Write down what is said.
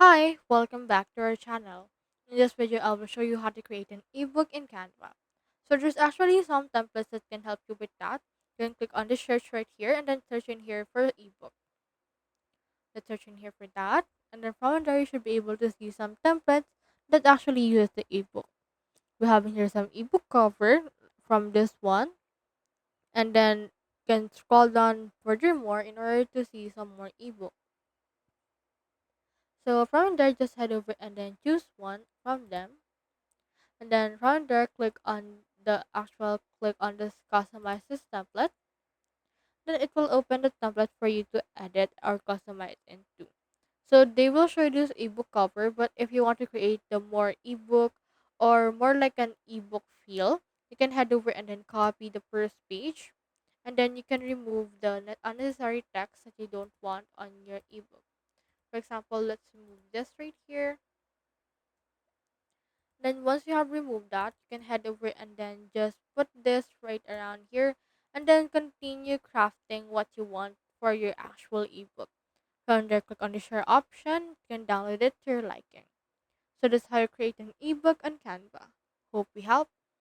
Hi, welcome back to our channel. In this video, I will show you how to create an ebook in Canva. So there's actually some templates that can help you with that. You can click on the search right here and then search in here for ebook. Let's search in here for that. And then from there, you should be able to see some templates that actually use the ebook. We have in here some ebook cover from this one. And then you can scroll down furthermore in order to see some more ebook. So from there, just head over and then choose one from them, and then from there click on this customize this template. Then it will open the template for you to edit or customize into. So they will show you this ebook cover, but if you want to create the more ebook or more like an ebook feel, you can head over and then copy the first page, and then you can remove the unnecessary text that you don't want on your ebook. For example, let's remove this right here. Then once you have removed that, you can head over and then just put this right around here, and then continue crafting what you want for your actual ebook. From there, click on the share option. You can download it to your liking. So that's how you create an ebook on Canva. Hope we help.